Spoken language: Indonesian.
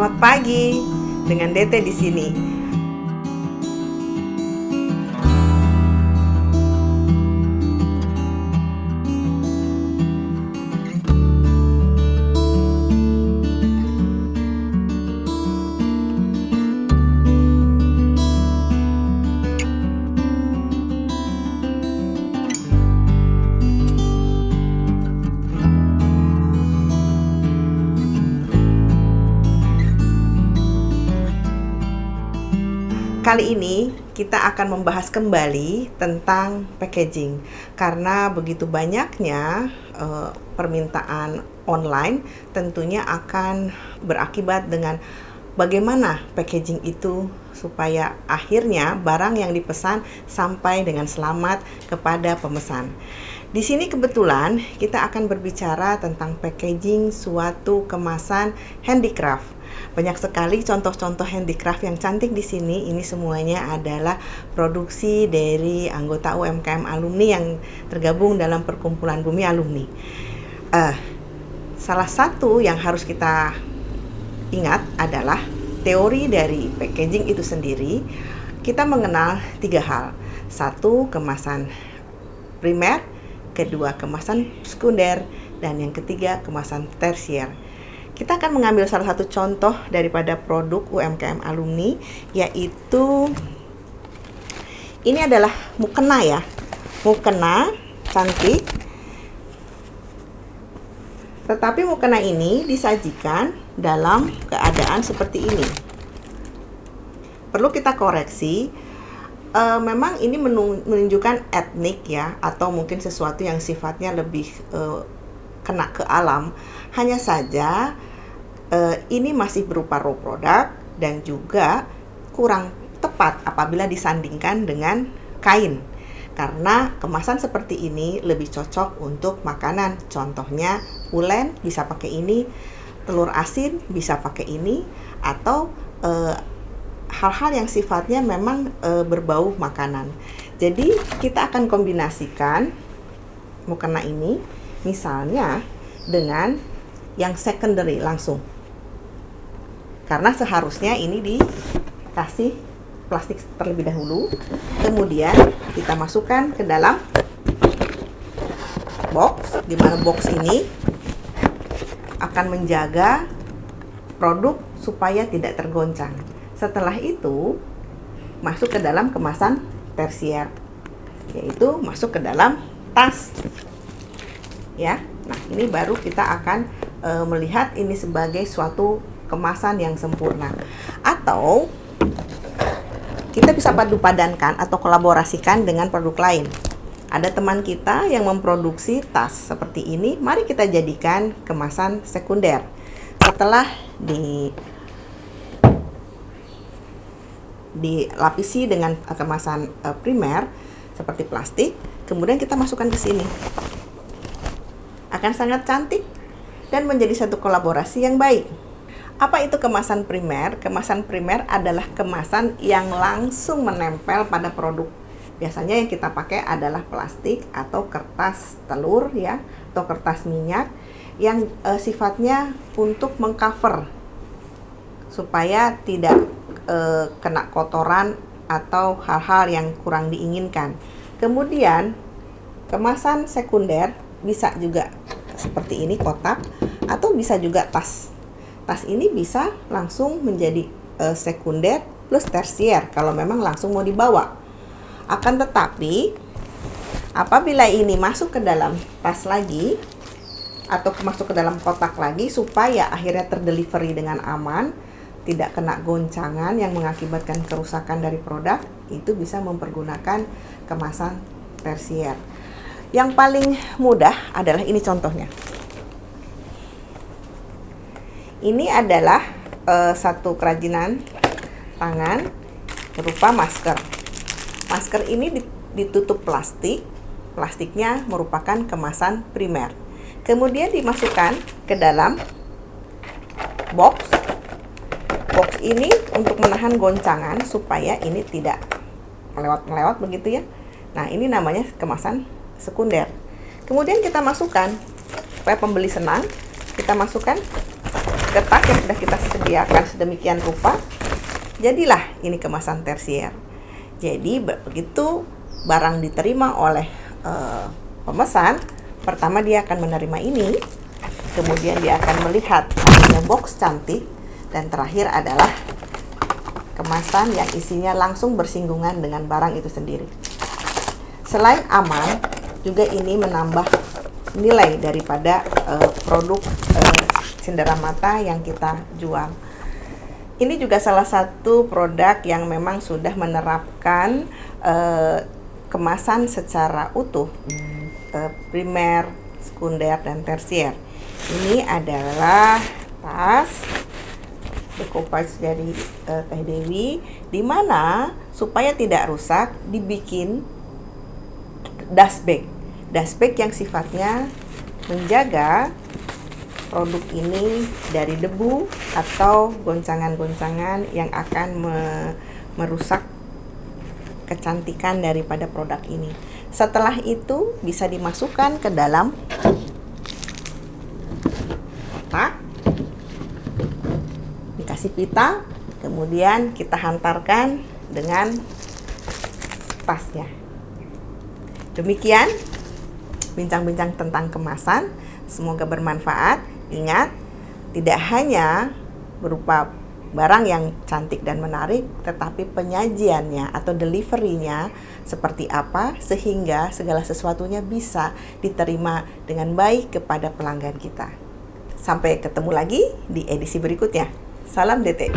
Selamat pagi dengan Dete di sini. Kali ini kita akan membahas kembali tentang packaging karena begitu banyaknya permintaan online tentunya akan berakibat dengan bagaimana packaging itu supaya akhirnya barang yang dipesan sampai dengan selamat kepada pemesan. Di sini kebetulan kita akan berbicara tentang packaging suatu kemasan handicraft. Banyak sekali contoh-contoh handicraft yang cantik di sini. Ini semuanya adalah produksi dari anggota UMKM alumni yang tergabung dalam perkumpulan Bumi Alumni. Salah satu yang harus kita ingat adalah teori dari packaging itu sendiri. Kita mengenal 3 hal. 1, kemasan primer, kedua, kemasan sekunder, dan yang ketiga, kemasan tersier. Kita akan mengambil salah satu contoh daripada produk UMKM alumni, yaitu ini adalah mukena ya. Mukena cantik. Tetapi mukena ini disajikan dalam keadaan seperti ini. Perlu kita koreksi, memang ini menunjukkan etnik ya, atau mungkin sesuatu yang sifatnya lebih kena ke alam. Hanya saja ini masih berupa raw product dan juga kurang tepat apabila disandingkan dengan kain, karena kemasan seperti ini lebih cocok untuk makanan. Contohnya ulen bisa pakai ini, telur asin bisa pakai ini, atau hal-hal yang sifatnya memang berbau makanan. Jadi kita akan kombinasikan mukena ini misalnya dengan yang secondary langsung, karena seharusnya ini dikasih plastik terlebih dahulu, kemudian kita masukkan ke dalam box, di mana box ini akan menjaga produk supaya tidak tergoncang. Setelah itu masuk ke dalam kemasan tersier, yaitu masuk ke dalam tas ya. Nah, ini baru kita akan melihat ini sebagai suatu kemasan yang sempurna. Atau kita bisa padu-padankan atau kolaborasikan dengan produk lain. Ada teman kita yang memproduksi tas seperti ini, mari kita jadikan kemasan sekunder. Setelah dilapisi dengan kemasan primer seperti plastik, kemudian kita masukkan ke sini. Akan sangat cantik dan menjadi satu kolaborasi yang baik. Apa itu kemasan primer? Kemasan primer adalah kemasan yang langsung menempel pada produk. Biasanya yang kita pakai adalah plastik atau kertas telur ya, atau kertas minyak yang sifatnya untuk mengcover supaya tidak kena kotoran atau hal-hal yang kurang diinginkan. Kemudian kemasan sekunder bisa juga seperti ini, kotak, atau bisa juga tas. Tas ini bisa langsung menjadi sekunder plus tersier kalau memang langsung mau dibawa. Akan tetapi apabila ini masuk ke dalam tas lagi atau masuk ke dalam kotak lagi supaya akhirnya terdelivery dengan aman, tidak kena goncangan yang mengakibatkan kerusakan dari produk, itu bisa mempergunakan kemasan tersier. Yang paling mudah adalah ini contohnya. Ini adalah satu kerajinan tangan berupa masker. Masker ini ditutup plastik. Plastiknya merupakan kemasan primer. Kemudian dimasukkan ke dalam box. Box ini untuk menahan goncangan supaya ini tidak melewat-melewat begitu ya. Nah, ini namanya kemasan sekunder. Kemudian kita masukkan supaya pembeli senang, kita masukkan ke kertas yang sudah kita sediakan sedemikian rupa, jadilah ini kemasan tersier. Jadi begitu barang diterima oleh pemesan, pertama dia akan menerima ini, kemudian dia akan melihat adanya box cantik, dan terakhir adalah kemasan yang isinya langsung bersinggungan dengan barang itu sendiri. Selain aman, juga ini menambah nilai daripada produk cenderamata yang kita jual. Ini juga salah satu produk yang memang sudah menerapkan kemasan secara utuh, primer, sekunder, dan tersier. Ini adalah tas decoupage dari Teh Dewi, di mana supaya tidak rusak dibikin dust bag. Dust bag yang sifatnya menjaga produk ini dari debu atau goncangan-goncangan yang akan merusak kecantikan daripada produk ini. Setelah itu bisa dimasukkan ke dalam kotak, dikasih pita, kemudian kita hantarkan dengan tasnya. Demikian bincang-bincang tentang kemasan, semoga bermanfaat. Ingat, tidak hanya berupa barang yang cantik dan menarik, tetapi penyajiannya atau delivery-nya seperti apa sehingga segala sesuatunya bisa diterima dengan baik kepada pelanggan kita. Sampai ketemu lagi di edisi berikutnya. Salam DT.